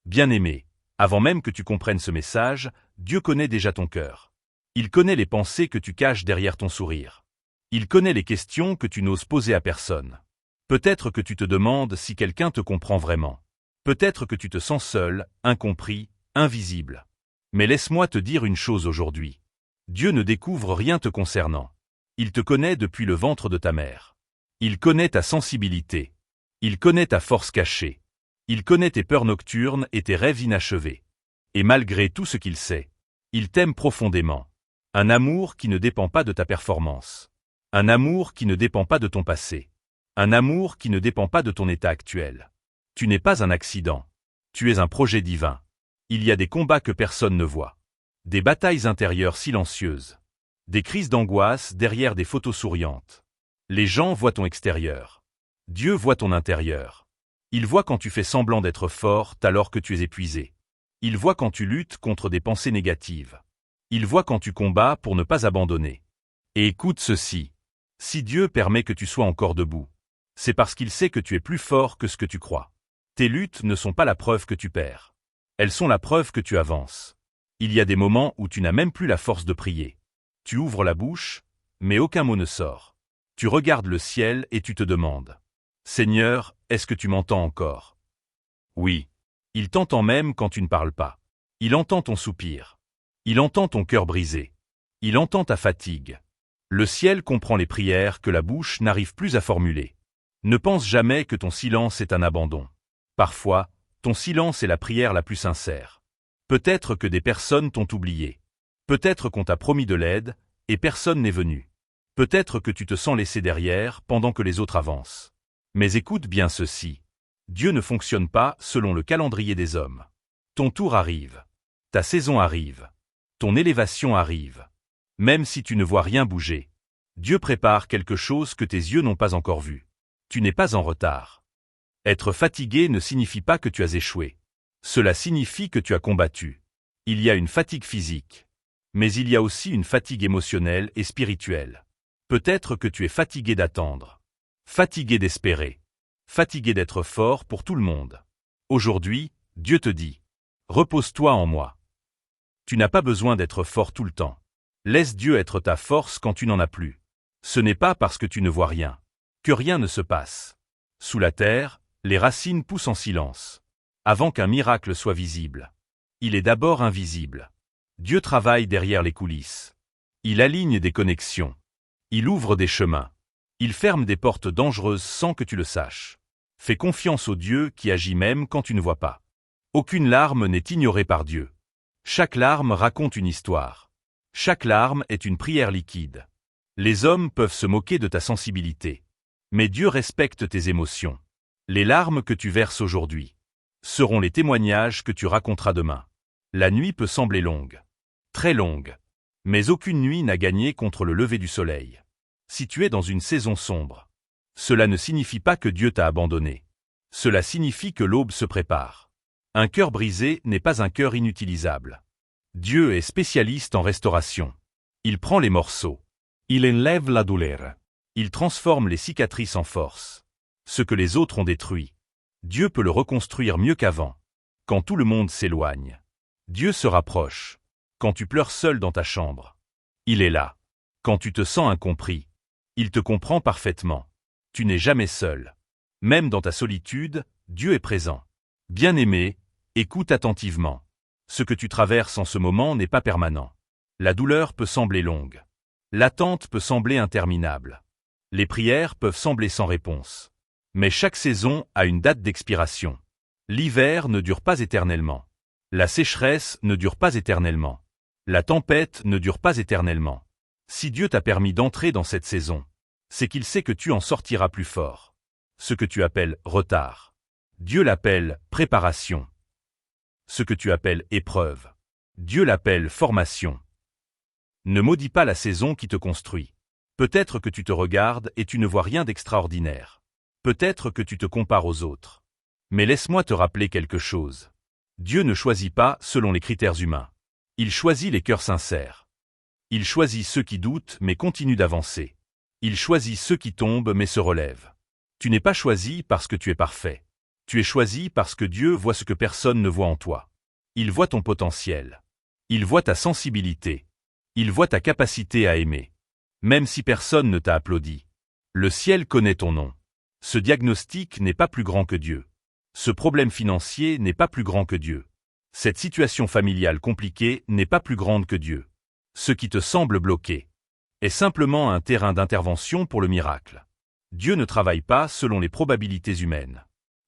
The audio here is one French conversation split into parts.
Bien-aimé, avant même que tu comprennes ce message, Dieu connaît déjà ton cœur. Il connaît les pensées que tu caches derrière ton sourire. Il connaît les questions que tu n'oses poser à personne. Peut-être que tu te demandes si quelqu'un te comprend vraiment. Peut-être que tu te sens seul, incompris, invisible. Mais laisse-moi te dire une chose aujourd'hui. Dieu ne découvre rien te concernant. Il te connaît depuis le ventre de ta mère. Il connaît ta sensibilité. Il connaît ta force cachée. Il connaît tes peurs nocturnes et tes rêves inachevés. Et malgré tout ce qu'il sait, il t'aime profondément. Un amour qui ne dépend pas de ta performance. Un amour qui ne dépend pas de ton passé. Un amour qui ne dépend pas de ton état actuel. Tu n'es pas un accident. Tu es un projet divin. Il y a des combats que personne ne voit. Des batailles intérieures silencieuses. Des crises d'angoisse derrière des photos souriantes. Les gens voient ton extérieur. Dieu voit ton intérieur. Il voit quand tu fais semblant d'être forte alors que tu es épuisé. Il voit quand tu luttes contre des pensées négatives. Il voit quand tu combats pour ne pas abandonner. Et écoute ceci. Si Dieu permet que tu sois encore debout, c'est parce qu'il sait que tu es plus fort que ce que tu crois. Tes luttes ne sont pas la preuve que tu perds. Elles sont la preuve que tu avances. Il y a des moments où tu n'as même plus la force de prier. Tu ouvres la bouche, mais aucun mot ne sort. Tu regardes le ciel et tu te demandes. Seigneur, est-ce que tu m'entends encore? Oui. Il t'entend même quand tu ne parles pas. Il entend ton soupir. Il entend ton cœur brisé. Il entend ta fatigue. Le ciel comprend les prières que la bouche n'arrive plus à formuler. Ne pense jamais que ton silence est un abandon. Parfois, ton silence est la prière la plus sincère. Peut-être que des personnes t'ont oublié. Peut-être qu'on t'a promis de l'aide, et personne n'est venu. Peut-être que tu te sens laissé derrière pendant que les autres avancent. Mais écoute bien ceci. Dieu ne fonctionne pas selon le calendrier des hommes. Ton tour arrive. Ta saison arrive. Ton élévation arrive. Même si tu ne vois rien bouger, Dieu prépare quelque chose que tes yeux n'ont pas encore vu. Tu n'es pas en retard. Être fatigué ne signifie pas que tu as échoué. Cela signifie que tu as combattu. Il y a une fatigue physique. Mais il y a aussi une fatigue émotionnelle et spirituelle. Peut-être que tu es fatigué d'attendre. Fatigué d'espérer. Fatigué d'être fort pour tout le monde. Aujourd'hui, Dieu te dit, repose-toi en moi. Tu n'as pas besoin d'être fort tout le temps. Laisse Dieu être ta force quand tu n'en as plus. Ce n'est pas parce que tu ne vois rien que rien ne se passe. Sous la terre, les racines poussent en silence. Avant qu'un miracle soit visible. Il est d'abord invisible. Dieu travaille derrière les coulisses. Il aligne des connexions. Il ouvre des chemins. Il ferme des portes dangereuses sans que tu le saches. Fais confiance au Dieu qui agit même quand tu ne vois pas. Aucune larme n'est ignorée par Dieu. Chaque larme raconte une histoire. Chaque larme est une prière liquide. Les hommes peuvent se moquer de ta sensibilité. Mais Dieu respecte tes émotions. Les larmes que tu verses aujourd'hui seront les témoignages que tu raconteras demain. La nuit peut sembler longue. Très longue. Mais aucune nuit n'a gagné contre le lever du soleil. Si tu es dans une saison sombre, cela ne signifie pas que Dieu t'a abandonné. Cela signifie que l'aube se prépare. Un cœur brisé n'est pas un cœur inutilisable. Dieu est spécialiste en restauration. Il prend les morceaux. Il enlève la douleur. Il transforme les cicatrices en force. Ce que les autres ont détruit, Dieu peut le reconstruire mieux qu'avant. Quand tout le monde s'éloigne, Dieu se rapproche. Quand tu pleures seul dans ta chambre, il est là. Quand tu te sens incompris, il te comprend parfaitement. Tu n'es jamais seul. Même dans ta solitude, Dieu est présent. Bien-aimé, écoute attentivement. Ce que tu traverses en ce moment n'est pas permanent. La douleur peut sembler longue. L'attente peut sembler interminable. Les prières peuvent sembler sans réponse. Mais chaque saison a une date d'expiration. L'hiver ne dure pas éternellement. La sécheresse ne dure pas éternellement. La tempête ne dure pas éternellement. Si Dieu t'a permis d'entrer dans cette saison, c'est qu'il sait que tu en sortiras plus fort. Ce que tu appelles retard, Dieu l'appelle préparation. Ce que tu appelles épreuve, Dieu l'appelle formation. Ne maudis pas la saison qui te construit. Peut-être que tu te regardes et tu ne vois rien d'extraordinaire. Peut-être que tu te compares aux autres. Mais laisse-moi te rappeler quelque chose. Dieu ne choisit pas selon les critères humains. Il choisit les cœurs sincères. Il choisit ceux qui doutent mais continuent d'avancer. Il choisit ceux qui tombent mais se relèvent. Tu n'es pas choisi parce que tu es parfait. Tu es choisi parce que Dieu voit ce que personne ne voit en toi. Il voit ton potentiel. Il voit ta sensibilité. Il voit ta capacité à aimer. Même si personne ne t'a applaudi. Le ciel connaît ton nom. Ce diagnostic n'est pas plus grand que Dieu. Ce problème financier n'est pas plus grand que Dieu. Cette situation familiale compliquée n'est pas plus grande que Dieu. Ce qui te semble bloqué est simplement un terrain d'intervention pour le miracle. Dieu ne travaille pas selon les probabilités humaines.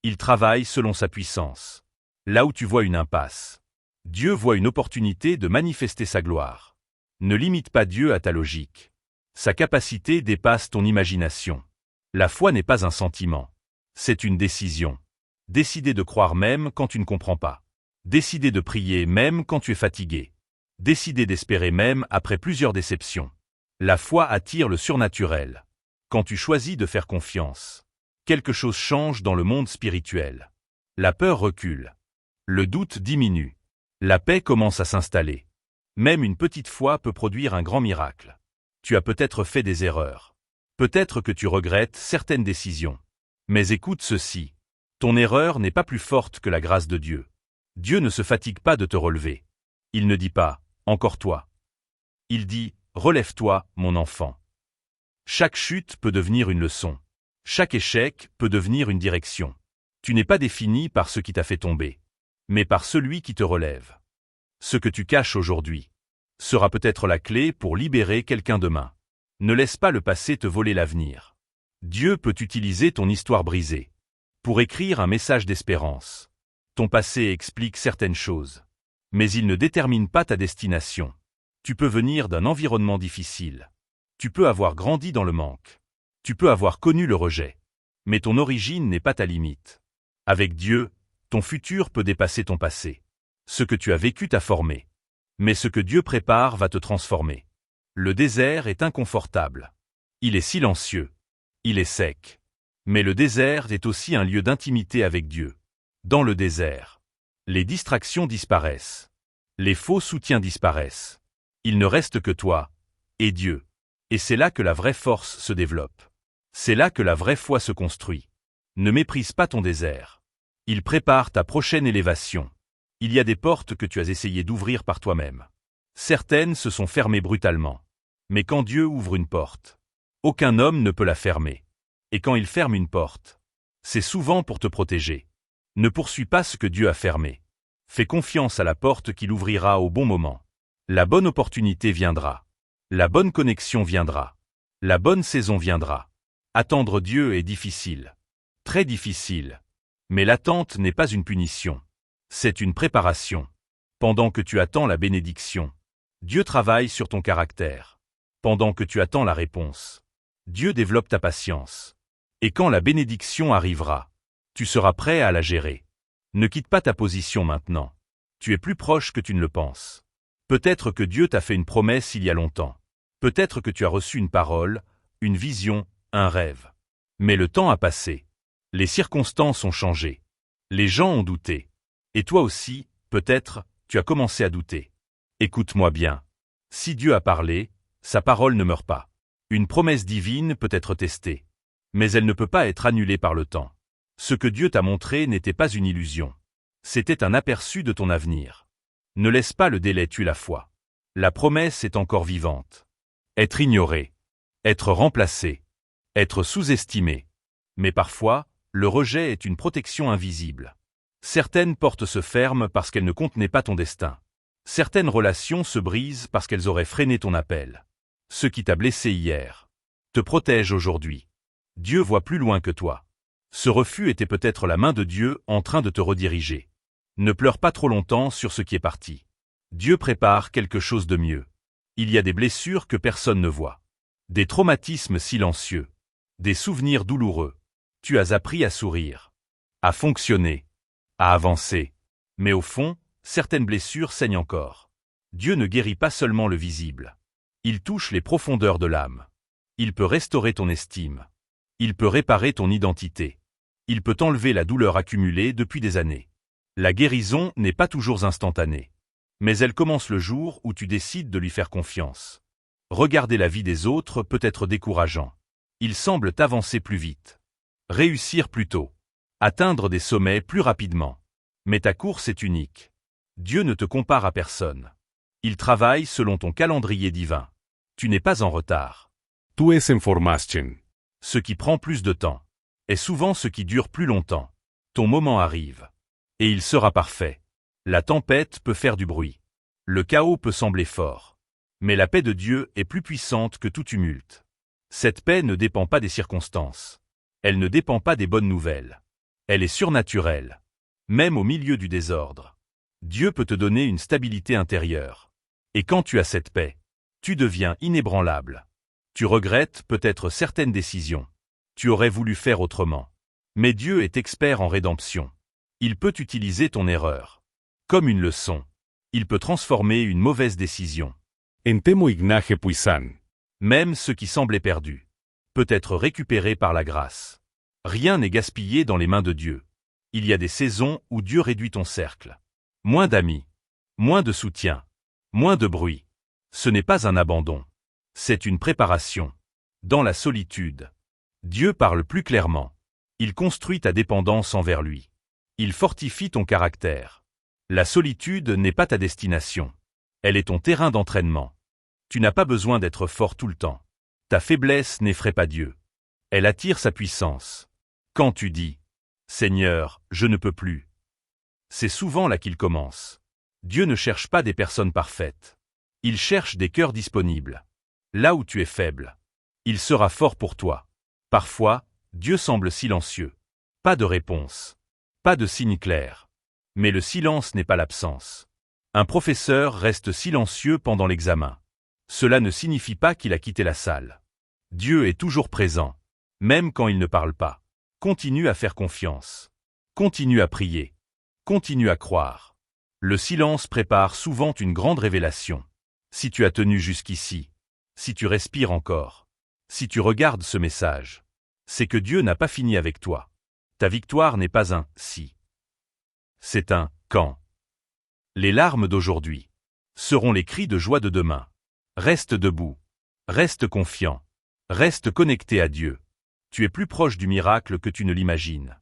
Il travaille selon sa puissance. Là où tu vois une impasse, Dieu voit une opportunité de manifester sa gloire. Ne limite pas Dieu à ta logique. Sa capacité dépasse ton imagination. La foi n'est pas un sentiment. C'est une décision. Décider de croire même quand tu ne comprends pas. Décider de prier même quand tu es fatigué. Décider d'espérer même après plusieurs déceptions. La foi attire le surnaturel. Quand tu choisis de faire confiance, quelque chose change dans le monde spirituel. La peur recule. Le doute diminue. La paix commence à s'installer. Même une petite foi peut produire un grand miracle. Tu as peut-être fait des erreurs. Peut-être que tu regrettes certaines décisions. Mais écoute ceci. Ton erreur n'est pas plus forte que la grâce de Dieu. Dieu ne se fatigue pas de te relever. Il ne dit pas « encore toi ». Il dit « relève-toi, mon enfant ». Chaque chute peut devenir une leçon. Chaque échec peut devenir une direction. Tu n'es pas défini par ce qui t'a fait tomber, mais par celui qui te relève. Ce que tu caches aujourd'hui sera peut-être la clé pour libérer quelqu'un demain. Ne laisse pas le passé te voler l'avenir. Dieu peut utiliser ton histoire brisée pour écrire un message d'espérance. Ton passé explique certaines choses, mais il ne détermine pas ta destination. Tu peux venir d'un environnement difficile. Tu peux avoir grandi dans le manque. Tu peux avoir connu le rejet. Mais ton origine n'est pas ta limite. Avec Dieu, ton futur peut dépasser ton passé. Ce que tu as vécu t'a formé. Mais ce que Dieu prépare va te transformer. Le désert est inconfortable. Il est silencieux. Il est sec. Mais le désert est aussi un lieu d'intimité avec Dieu. Dans le désert, les distractions disparaissent. Les faux soutiens disparaissent. Il ne reste que toi et Dieu. Et c'est là que la vraie force se développe. C'est là que la vraie foi se construit. Ne méprise pas ton désert. Il prépare ta prochaine élévation. Il y a des portes que tu as essayé d'ouvrir par toi-même. Certaines se sont fermées brutalement. Mais quand Dieu ouvre une porte, aucun homme ne peut la fermer. Et quand il ferme une porte, c'est souvent pour te protéger. Ne poursuis pas ce que Dieu a fermé. Fais confiance à la porte qu'il ouvrira au bon moment. La bonne opportunité viendra. La bonne connexion viendra. La bonne saison viendra. Attendre Dieu est difficile. Très difficile. Mais l'attente n'est pas une punition. C'est une préparation. Pendant que tu attends la bénédiction, Dieu travaille sur ton caractère. Pendant que tu attends la réponse, Dieu développe ta patience. Et quand la bénédiction arrivera, tu seras prêt à la gérer. Ne quitte pas ta position maintenant. Tu es plus proche que tu ne le penses. Peut-être que Dieu t'a fait une promesse il y a longtemps. Peut-être que tu as reçu une parole, une vision, un rêve. Mais le temps a passé. Les circonstances ont changé. Les gens ont douté. Et toi aussi, peut-être, tu as commencé à douter. Écoute-moi bien. Si Dieu a parlé, sa parole ne meurt pas. Une promesse divine peut être testée. Mais elle ne peut pas être annulée par le temps. Ce que Dieu t'a montré n'était pas une illusion. C'était un aperçu de ton avenir. Ne laisse pas le délai tuer la foi. La promesse est encore vivante. Être ignoré. Être remplacé. Être sous-estimé. Mais parfois, le rejet est une protection invisible. Certaines portes se ferment parce qu'elles ne contenaient pas ton destin. Certaines relations se brisent parce qu'elles auraient freiné ton appel. Ce qui t'a blessé hier te protège aujourd'hui. Dieu voit plus loin que toi. Ce refus était peut-être la main de Dieu en train de te rediriger. Ne pleure pas trop longtemps sur ce qui est parti. Dieu prépare quelque chose de mieux. Il y a des blessures que personne ne voit. Des traumatismes silencieux. Des souvenirs douloureux. Tu as appris à sourire. À fonctionner. À avancer. Mais au fond, certaines blessures saignent encore. Dieu ne guérit pas seulement le visible. Il touche les profondeurs de l'âme. Il peut restaurer ton estime. Il peut réparer ton identité. Il peut enlever la douleur accumulée depuis des années. La guérison n'est pas toujours instantanée. Mais elle commence le jour où tu décides de lui faire confiance. Regarder la vie des autres peut être décourageant. Ils semblent avancer plus vite. Réussir plus tôt. atteindre des sommets plus rapidement. Mais ta course est unique. Dieu ne te compare à personne. Il travaille selon ton calendrier divin. Tu n'es pas en retard. Tu es en formación. Ce qui prend plus de temps est souvent ce qui dure plus longtemps. Ton moment arrive. Et il sera parfait. La tempête peut faire du bruit. Le chaos peut sembler fort. Mais la paix de Dieu est plus puissante que tout tumulte. Cette paix ne dépend pas des circonstances. Elle ne dépend pas des bonnes nouvelles. Elle est surnaturelle. Même au milieu du désordre. Dieu peut te donner une stabilité intérieure. Et quand tu as cette paix, tu deviens inébranlable. Tu regrettes peut-être certaines décisions. Tu aurais voulu faire autrement. Mais Dieu est expert en rédemption. Il peut utiliser ton erreur. Comme une leçon. Il peut transformer une mauvaise décision. En temo ignaje puisan. Même ce qui semblait perdu peut être récupéré par la grâce. Rien n'est gaspillé dans les mains de Dieu. Il y a des saisons où Dieu réduit ton cercle. Moins d'amis, moins de soutien, moins de bruit. Ce n'est pas un abandon. C'est une préparation. Dans la solitude, Dieu parle plus clairement. Il construit ta dépendance envers lui. Il fortifie ton caractère. La solitude n'est pas ta destination. Elle est ton terrain d'entraînement. Tu n'as pas besoin d'être fort tout le temps. Ta faiblesse n'effraie pas Dieu. Elle attire sa puissance. Quand tu dis « Seigneur, je ne peux plus », c'est souvent là qu'il commence. Dieu ne cherche pas des personnes parfaites. Il cherche des cœurs disponibles. Là où tu es faible, il sera fort pour toi. Parfois, Dieu semble silencieux. Pas de réponse. Pas de signe clair. Mais le silence n'est pas l'absence. Un professeur reste silencieux pendant l'examen. Cela ne signifie pas qu'il a quitté la salle. Dieu est toujours présent, même quand il ne parle pas. Continue à faire confiance. Continue à prier. Continue à croire. Le silence prépare souvent une grande révélation. Si tu as tenu jusqu'ici, si tu respires encore, si tu regardes ce message, c'est que Dieu n'a pas fini avec toi. Ta victoire n'est pas un « si ». C'est un « quand ». Les larmes d'aujourd'hui seront les cris de joie de demain. Reste debout. Reste confiant. Reste connecté à Dieu. Tu es plus proche du miracle que tu ne l'imagines.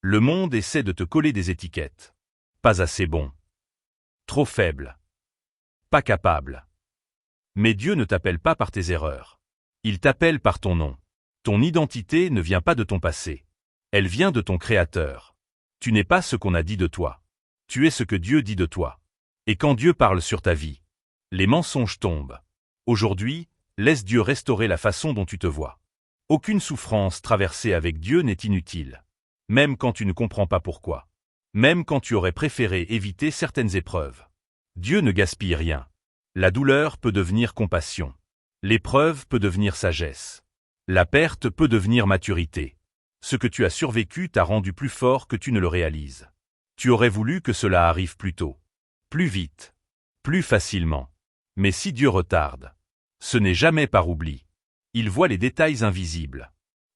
Le monde essaie de te coller des étiquettes. Pas assez bon. Trop faible. Pas capable. Mais Dieu ne t'appelle pas par tes erreurs. Il t'appelle par ton nom. Ton identité ne vient pas de ton passé. Elle vient de ton Créateur. Tu n'es pas ce qu'on a dit de toi. Tu es ce que Dieu dit de toi. Et quand Dieu parle sur ta vie, les mensonges tombent. Aujourd'hui, laisse Dieu restaurer la façon dont tu te vois. Aucune souffrance traversée avec Dieu n'est inutile. Même quand tu ne comprends pas pourquoi. Même quand tu aurais préféré éviter certaines épreuves. Dieu ne gaspille rien. La douleur peut devenir compassion. L'épreuve peut devenir sagesse. La perte peut devenir maturité. Ce que tu as survécu t'a rendu plus fort que tu ne le réalises. Tu aurais voulu que cela arrive plus tôt. Plus vite. Plus facilement. Mais si Dieu retarde, ce n'est jamais par oubli. Il voit les détails invisibles.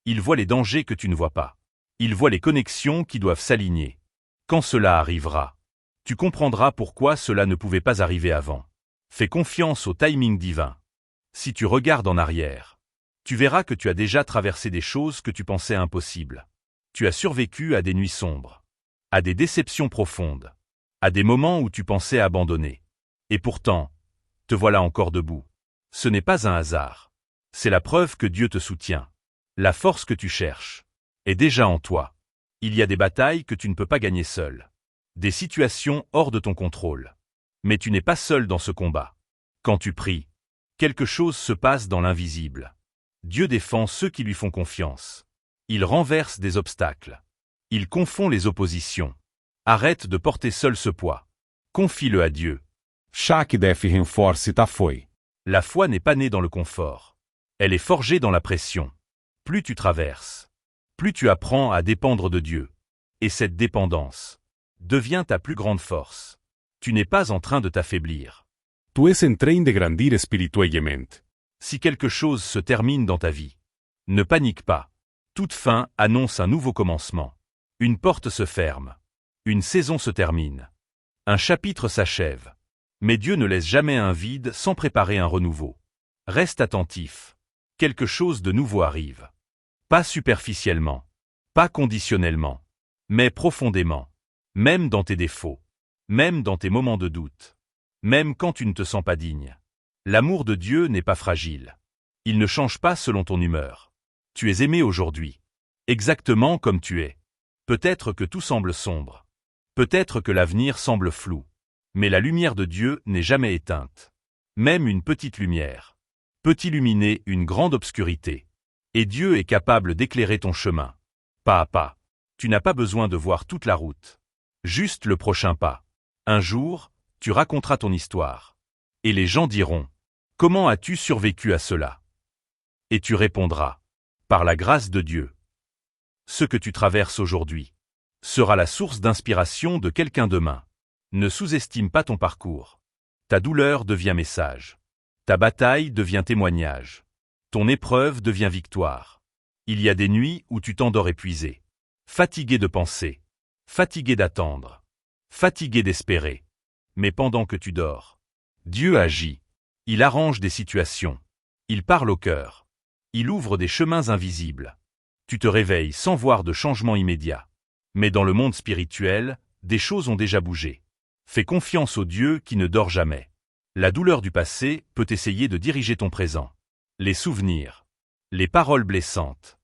Il voit les dangers que tu ne vois pas. Il voit les connexions qui doivent s'aligner. Quand cela arrivera, tu comprendras pourquoi cela ne pouvait pas arriver avant. Fais confiance au timing divin. Si tu regardes en arrière, tu verras que tu as déjà traversé des choses que tu pensais impossibles. Tu as survécu à des nuits sombres, à des déceptions profondes, à des moments où tu pensais abandonner. Et pourtant, te voilà encore debout. Ce n'est pas un hasard. C'est la preuve que Dieu te soutient. La force que tu cherches est déjà en toi. Il y a des batailles que tu ne peux pas gagner seul. Des situations hors de ton contrôle. Mais tu n'es pas seul dans ce combat. Quand tu pries, quelque chose se passe dans l'invisible. Dieu défend ceux qui lui font confiance. Il renverse des obstacles. Il confond les oppositions. Arrête de porter seul ce poids. Confie-le à Dieu. Chá que def renforce ta foi. La foi n'est pas née dans le confort. Elle est forgée dans la pression. Plus tu traverses, plus tu apprends à dépendre de Dieu. Et cette dépendance devient ta plus grande force. Tu n'es pas en train de t'affaiblir. Tu es en train de grandir espiritualmente. Si quelque chose se termine dans ta vie, ne panique pas. Toute fin annonce un nouveau commencement. Une porte se ferme. Une saison se termine. Un chapitre s'achève. Mais Dieu ne laisse jamais un vide sans préparer un renouveau. Reste attentif. Quelque chose de nouveau arrive. Pas superficiellement. Pas conditionnellement. Mais profondément. Même dans tes défauts. Même dans tes moments de doute. Même quand tu ne te sens pas digne. L'amour de Dieu n'est pas fragile. Il ne change pas selon ton humeur. Tu es aimé aujourd'hui. Exactement comme tu es. Peut-être que tout semble sombre. Peut-être que l'avenir semble flou. Mais la lumière de Dieu n'est jamais éteinte. Même une petite lumière peut illuminer une grande obscurité. Et Dieu est capable d'éclairer ton chemin. Pas à pas. Tu n'as pas besoin de voir toute la route. Juste le prochain pas. Un jour, tu raconteras ton histoire. Et les gens diront, « Comment as-tu survécu à cela ?» Et tu répondras, « Par la grâce de Dieu. » Ce que tu traverses aujourd'hui sera la source d'inspiration de quelqu'un demain. Ne sous-estime pas ton parcours. Ta douleur devient message. Ta bataille devient témoignage. Ton épreuve devient victoire. Il y a des nuits où tu t'endors épuisé. Fatigué de penser. Fatigué d'attendre. Fatigué d'espérer. Mais pendant que tu dors, Dieu agit. Il arrange des situations. Il parle au cœur. Il ouvre des chemins invisibles. Tu te réveilles sans voir de changement immédiat. Mais dans le monde spirituel, des choses ont déjà bougé. Fais confiance au Dieu qui ne dort jamais. La douleur du passé peut essayer de diriger ton présent. Les souvenirs. Les paroles blessantes.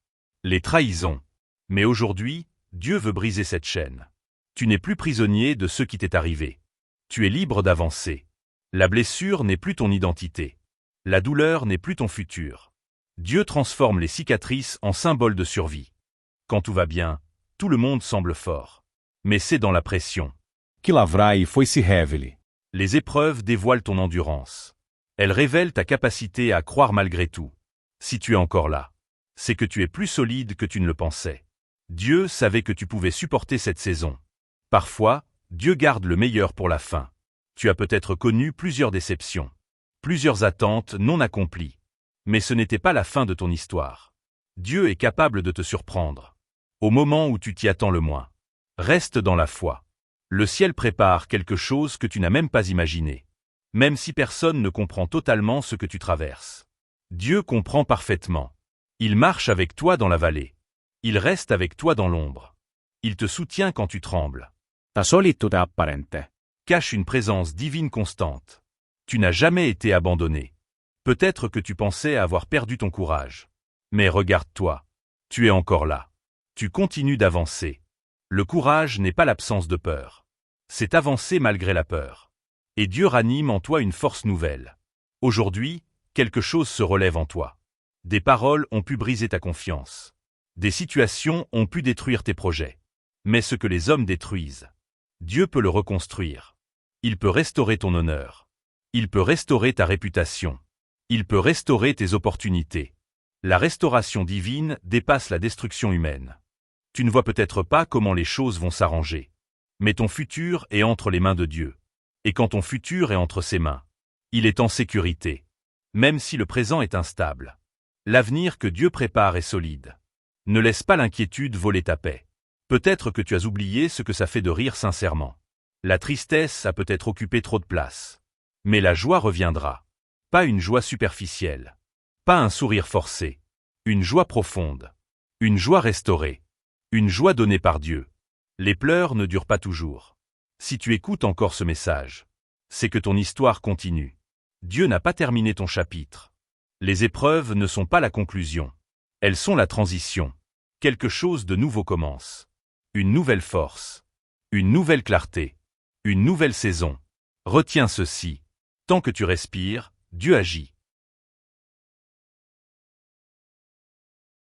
Les trahisons. Mais aujourd'hui, Dieu veut briser cette chaîne. Tu n'es plus prisonnier de ce qui t'est arrivé. Tu es libre d'avancer. La blessure n'est plus ton identité. La douleur n'est plus ton futur. Dieu transforme les cicatrices en symboles de survie. Quand tout va bien, tout le monde semble fort. Mais c'est dans la pression que lavrai foi-se revele. Les épreuves dévoilent ton endurance. Elles révèlent ta capacité à croire malgré tout. Si tu es encore là, c'est que tu es plus solide que tu ne le pensais. Dieu savait que tu pouvais supporter cette saison. Parfois, Dieu garde le meilleur pour la fin. Tu as peut-être connu plusieurs déceptions, plusieurs attentes non accomplies. Mais ce n'était pas la fin de ton histoire. Dieu est capable de te surprendre. Au moment où tu t'y attends le moins. Reste dans la foi. Le ciel prépare quelque chose que tu n'as même pas imaginé. Même si personne ne comprend totalement ce que tu traverses. Dieu comprend parfaitement. Il marche avec toi dans la vallée. Il reste avec toi dans l'ombre. Il te soutient quand tu trembles. Ta solitude apparente. Cache une présence divine constante. Tu n'as jamais été abandonné. Peut-être que tu pensais avoir perdu ton courage. Mais regarde-toi. Tu es encore là. Tu continues d'avancer. Le courage n'est pas l'absence de peur. C'est avancer malgré la peur. Et Dieu ranime en toi une force nouvelle. Aujourd'hui, quelque chose se relève en toi. Des paroles ont pu briser ta confiance. Des situations ont pu détruire tes projets. Mais ce que les hommes détruisent, Dieu peut le reconstruire. Il peut restaurer ton honneur. Il peut restaurer ta réputation. Il peut restaurer tes opportunités. La restauration divine dépasse la destruction humaine. Tu ne vois peut-être pas comment les choses vont s'arranger. Mais ton futur est entre les mains de Dieu. Et quand ton futur est entre ses mains, il est en sécurité. Même si le présent est instable. L'avenir que Dieu prépare est solide. Ne laisse pas l'inquiétude voler ta paix. Peut-être que tu as oublié ce que ça fait de rire sincèrement. La tristesse a peut-être occupé trop de place. Mais la joie reviendra. Pas une joie superficielle. Pas un sourire forcé. Une joie profonde. Une joie restaurée. Une joie donnée par Dieu. Les pleurs ne durent pas toujours. Si tu écoutes encore ce message, c'est que ton histoire continue. Dieu n'a pas terminé ton chapitre. Les épreuves ne sont pas la conclusion. Elles sont la transition. Quelque chose de nouveau commence. Une nouvelle force. Une nouvelle clarté. Une nouvelle saison. Retiens ceci. Tant que tu respires, Dieu agit.